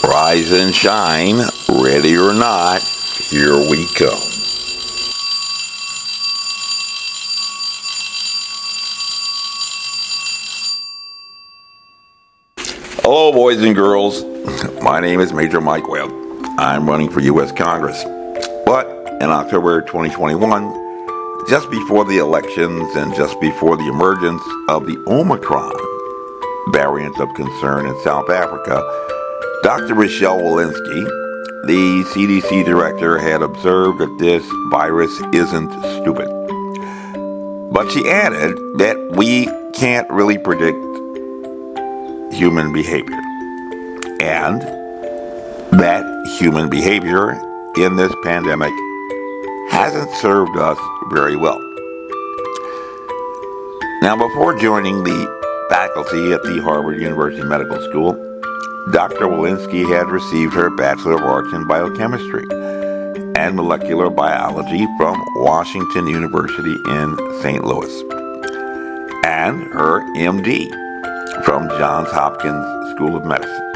Rise and shine, ready or not, here we come. Hello, boys and girls. My name is Major Mike Webb. I'm running for U.S. Congress. But in October 2021, just before the elections and just before the emergence of the Omicron variant of concern in South Africa, Dr. Rochelle Walensky, the CDC director, had observed that this virus isn't stupid. But she added that we can't really predict human behavior, and that human behavior in this pandemic hasn't served us very well. Now, before joining the faculty at the Harvard University Medical School, Dr. Walensky had received her Bachelor of Arts in Biochemistry and Molecular Biology from Washington University in St. Louis, and her MD from Johns Hopkins School of Medicine.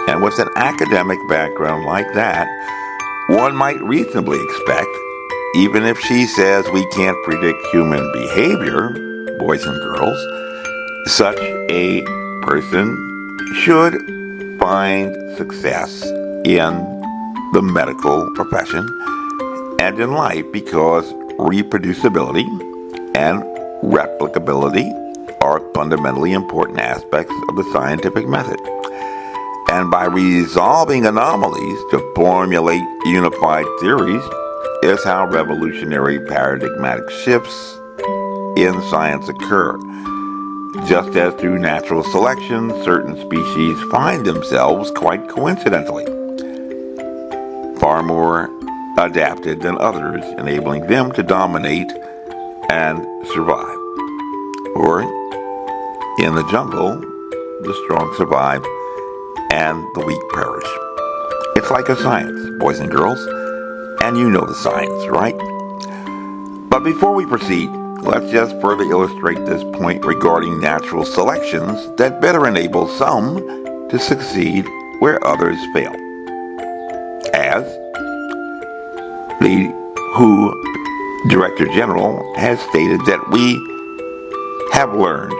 And with an academic background like that, one might reasonably expect, even if she says we can't predict human behavior, boys and girls, such a person should find success in the medical profession and in life, because reproducibility and replicability are fundamentally important aspects of the scientific method. And by resolving anomalies to formulate unified theories is how revolutionary paradigmatic shifts in science occur. Just as through natural selection, certain species find themselves, quite coincidentally, far more adapted than others, enabling them to dominate and survive. Or, in the jungle, the strong survive and the weak perish. It's like a science, boys and girls, and you know the science, right? But before we proceed, let's just further illustrate this point regarding natural selections that better enable some to succeed where others fail. As the WHO Director General has stated that we have learned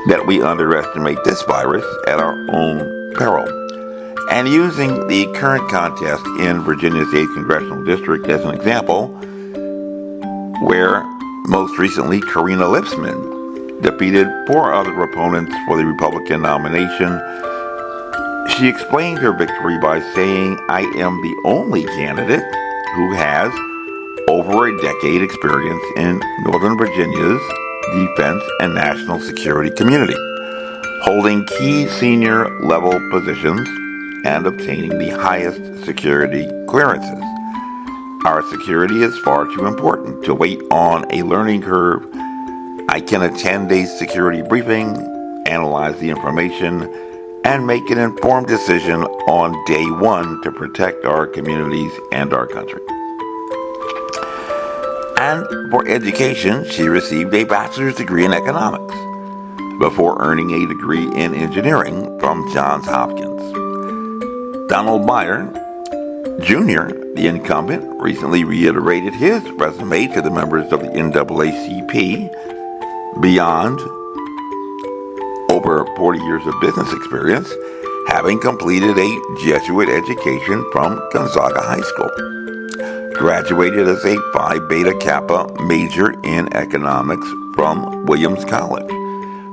that we underestimate this virus at our own peril. And using the current contest in Virginia's 8th Congressional District as an example, where most recently Karina Lipsman defeated 4 other opponents for the Republican nomination, she explained her victory by saying, "I am the only candidate who has over a decade experience in Northern Virginia's defense and national security community, holding key senior level positions and obtaining the highest security clearances. Our security is far too important to wait on a learning curve. I can attend a security briefing, analyze the information, and make an informed decision on day one to protect our communities and our country." And for education, she received a bachelor's degree in economics before earning a degree in engineering from Johns Hopkins. Donald Beyer, Jr., the incumbent, recently reiterated his resume to the members of the NAACP beyond over 40 years of business experience, having completed a Jesuit education from Gonzaga High School. Graduated as a Phi Beta Kappa major in economics from Williams College,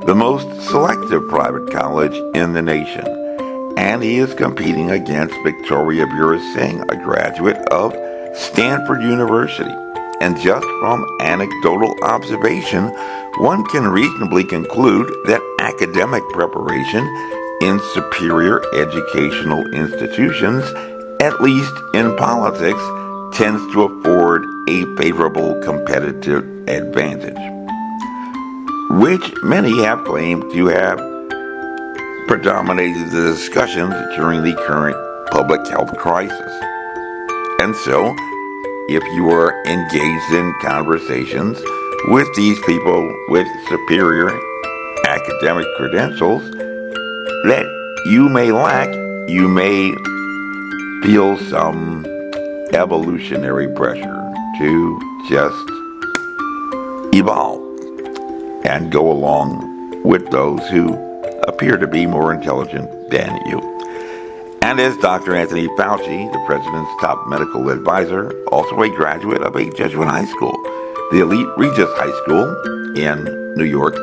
the most selective private college in the nation. And he is competing against Victoria Burasingh, a graduate of Stanford University. And just from anecdotal observation, one can reasonably conclude that academic preparation in superior educational institutions, at least in politics, tends to afford a favorable competitive advantage, which many have claimed to have predominated the discussions during the current public health crisis. And so, if you are engaged in conversations with these people with superior academic credentials that you may lack, you may feel some evolutionary pressure to just evolve and go along with those who appear to be more intelligent than you. And as Dr. Anthony Fauci, the president's top medical advisor, also a graduate of a Jesuit high school, the elite Regis High School in New York,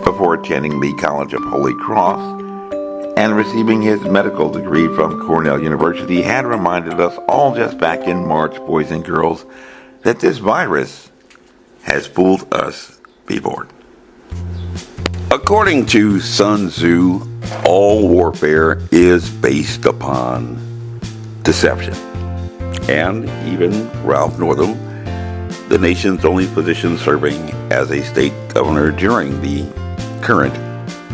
before attending the College of Holy Cross and receiving his medical degree from Cornell University, had reminded us all just back in March, boys and girls, that this virus has fooled us before. According to Sun Tzu, all warfare is based upon deception. And even Ralph Northam, the nation's only physician serving as a state governor during the current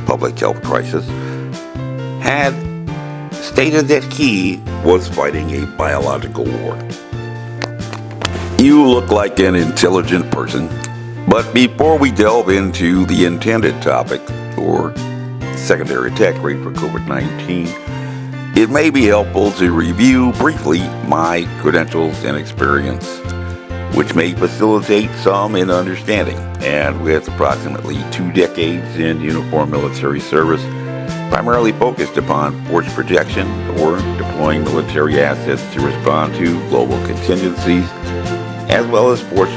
public health crisis, had stated that he was fighting a biological war. You look like an intelligent person, but before we delve into the intended topic, or secondary attack rate for COVID-19, it may be helpful to review briefly my credentials and experience, which may facilitate some in understanding. And with approximately 2 decades in uniformed military service, primarily focused upon force projection or deploying military assets to respond to global contingencies, as well as force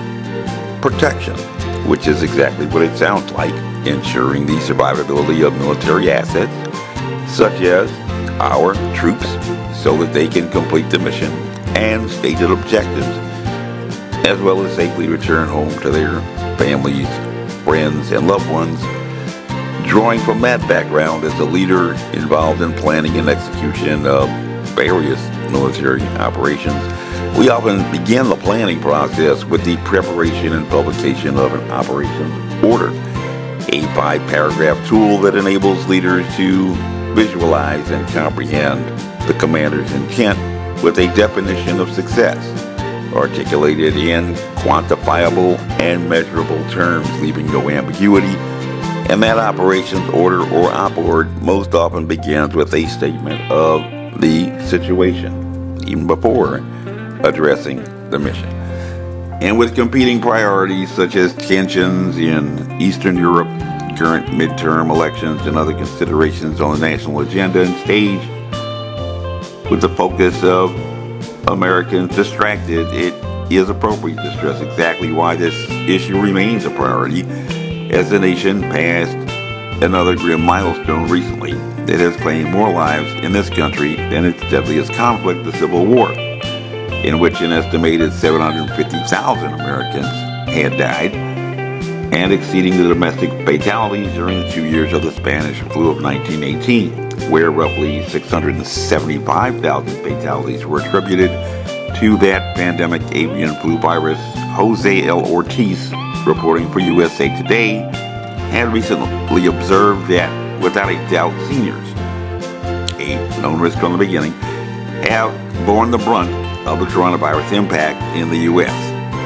protection, which is exactly what it sounds like, ensuring the survivability of military assets, such as our troops, so that they can complete the mission and stated objectives, as well as safely return home to their families, friends, and loved ones. Drawing from that background as a leader involved in planning and execution of various military operations, we often begin the planning process with the preparation and publication of an operations order, a 5-paragraph tool that enables leaders to visualize and comprehend the commander's intent with a definition of success, articulated in quantifiable and measurable terms, leaving no ambiguity. And that operations order or op ord most often begins with a statement of the situation, even before addressing the mission. And with competing priorities such as tensions in Eastern Europe, current midterm elections, and other considerations on the national agenda and stage, with the focus of Americans distracted, it is appropriate to stress exactly why this issue remains a priority, as the nation passed another grim milestone recently that has claimed more lives in this country than its deadliest conflict, the Civil War, in which an estimated 750,000 Americans had died, and exceeding the domestic fatalities during the 2 years of the Spanish flu of 1918, where roughly 675,000 fatalities were attributed to that pandemic avian flu virus. Jose L. Ortiz, reporting for USA Today, had recently observed that, without a doubt, seniors, a known risk from the beginning, have borne the brunt of the coronavirus impact in the U.S.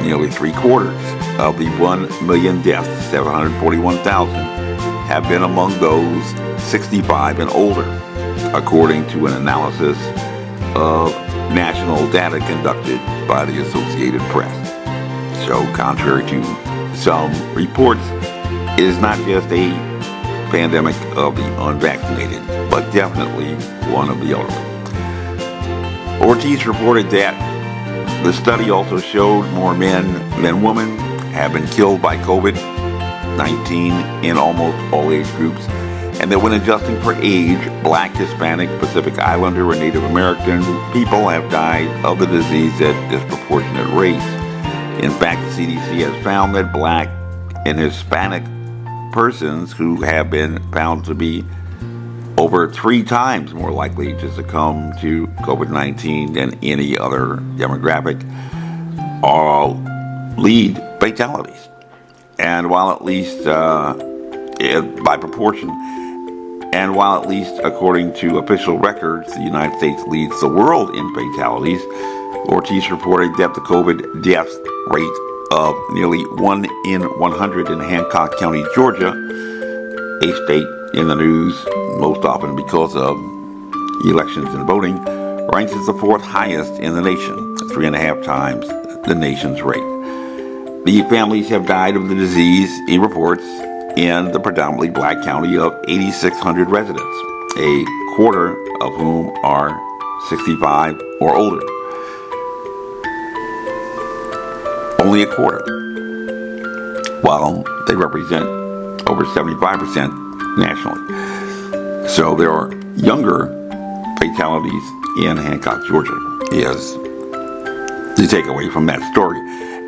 Nearly 3/4 of the 1 million deaths, 741,000, have been among those 65 and older, according to an analysis of national data conducted by the Associated Press. So, contrary to some reports, it is not just a pandemic of the unvaccinated, but definitely one of the elderly. Ortiz reported that the study also showed more men than women have been killed by COVID-19 in almost all age groups, and that when adjusting for age, Black, Hispanic, Pacific Islander, and Native American people have died of the disease at disproportionate rates. In fact, the CDC has found that Black and Hispanic persons who have been found to be over 3 times more likely to succumb to COVID-19 than any other demographic all lead fatalities. And while at least by proportion, and while at least according to official records, the United States leads the world in fatalities, Ortiz reported that the COVID death rate of nearly 1 in 100 in Hancock County, Georgia, a state in the news most often because of elections and voting, ranks as the fourth highest in the nation, 3.5 times the nation's rate. The families have died of the disease, he reports, in the predominantly black county of 8,600 residents, a quarter of whom are 65 or older. Only a quarter, while they represent over 75% nationally. So there are younger fatalities in Hancock, Georgia, is the takeaway from that story.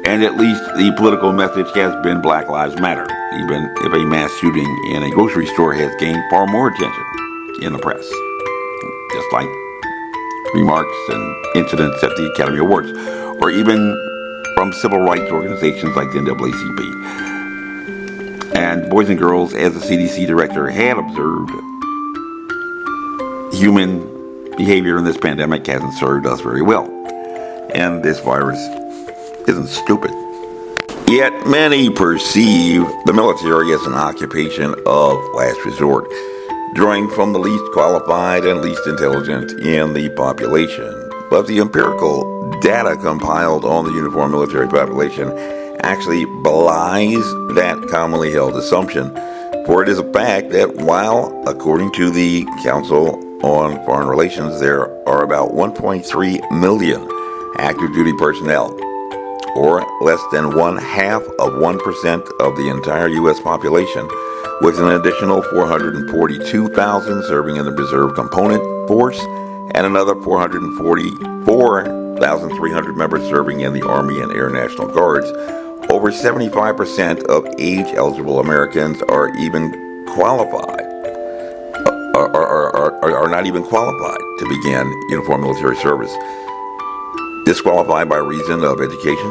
And at least the political message has been Black Lives Matter, even if a mass shooting in a grocery store has gained far more attention in the press, just like remarks and incidents at the Academy Awards, or even from civil rights organizations like the NAACP. And boys and girls, as the CDC director had observed, human behavior in this pandemic hasn't served us very well. And this virus isn't stupid. Yet many perceive the military as an occupation of last resort, drawing from the least qualified and least intelligent in the population. But the empirical data compiled on the uniformed military population actually belies that commonly held assumption, for it is a fact that while, according to the Council on Foreign Relations, there are about 1.3 million active duty personnel, or less than 0.5% of the entire U.S. population, with an additional 442,000 serving in the reserve component force and another 444,300 members serving in the Army and Air National Guards. Over 75% of age-eligible Americans are even qualified, are not even qualified to begin uniformed military service. Disqualified by reason of education,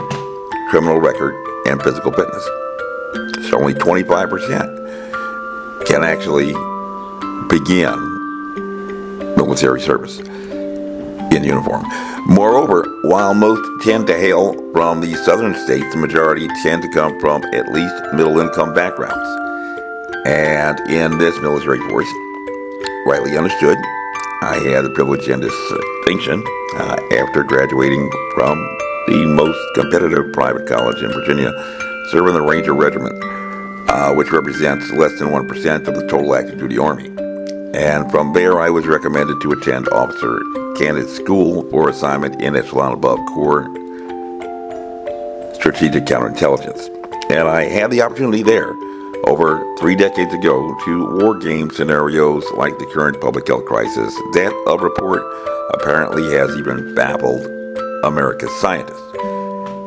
criminal record, and physical fitness. So only 25% can actually begin military service in uniform. Moreover, while most tend to hail from the southern states, the majority tend to come from at least middle-income backgrounds. And in this military force, rightly understood, I had the privilege and distinction after graduating from the most competitive private college in Virginia, serving the Ranger Regiment, which represents less than 1% of the total active duty Army. And from there, I was recommended to attend Officer Candidate School for assignment in echelon above Corps Strategic Counterintelligence. And I had the opportunity there, over 3 decades ago, to war game scenarios like the current public health crisis that a report apparently has even baffled America's scientists.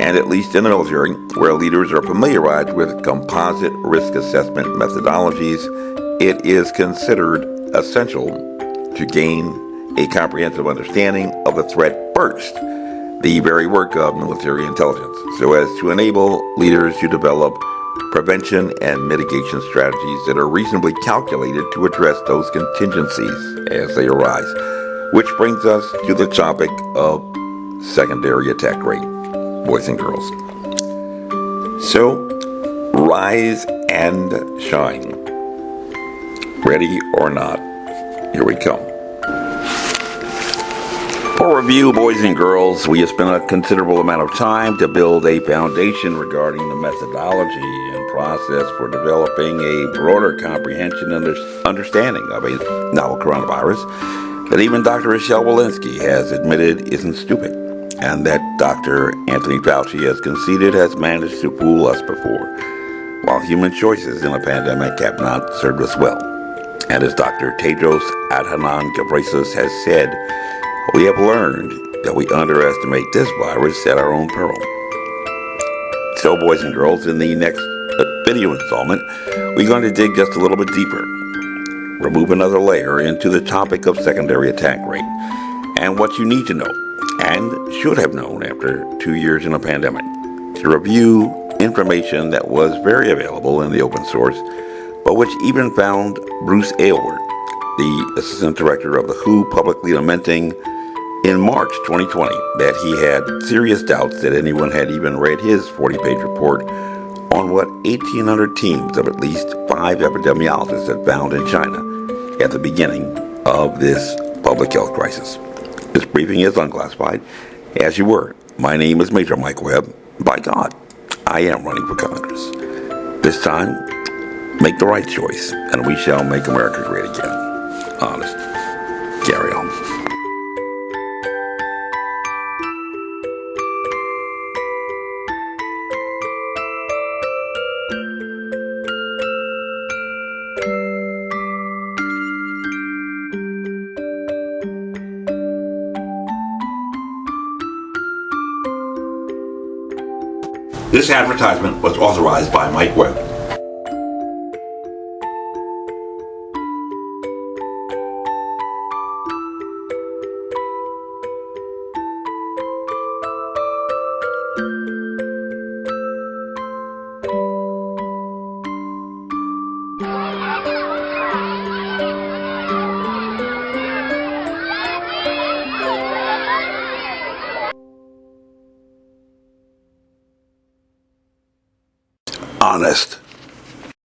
And at least in the military, where leaders are familiarized with composite risk assessment methodologies, it is considered essential to gain a comprehensive understanding of the threat first, the very work of military intelligence, so as to enable leaders to develop prevention and mitigation strategies that are reasonably calculated to address those contingencies as they arise. Which brings us to the topic of secondary attack rate, boys and girls. So, rise and shine. Ready or not, here we come. For review, boys and girls, we have spent a considerable amount of time to build a foundation regarding the methodology and process for developing a broader comprehension and understanding of a novel coronavirus that even Dr. Rochelle Walensky has admitted isn't stupid, and that Dr. Anthony Fauci has conceded has managed to fool us before, while human choices in a pandemic have not served us well. And as Dr. Tedros Adhanom Ghebreyesus has said, we have learned that we underestimate this virus at our own peril. So, boys and girls, in the next video installment, we're going to dig just a little bit deeper, remove another layer into the topic of secondary attack rate, and what you need to know, and should have known after 2 years in a pandemic, to review information that was very available in the open source, but which even found Bruce Aylward, the Assistant Director of the WHO, publicly lamenting in March 2020 that he had serious doubts that anyone had even read his 40-page report on what 1,800 teams of at least 5 epidemiologists had found in China at the beginning of this public health crisis. This briefing is unclassified. As you were, my name is Major Mike Webb. By God, I am running for Congress. This time, make the right choice, and we shall make America great again. Honest. Carry on. This advertisement was authorized by Mike Webb. Honest.